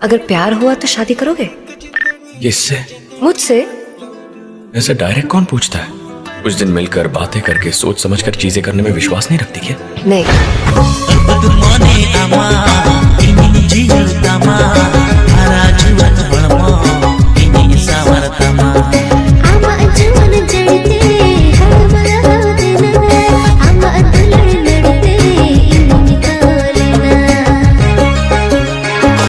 अगर प्यार हुआ तो शादी करोगे? किससे? मुझसे। ऐसे डायरेक्ट कौन पूछता है? कुछ दिन मिलकर बातें करके सोच समझकर चीजें करने में विश्वास नहीं रखती क्या? नहीं।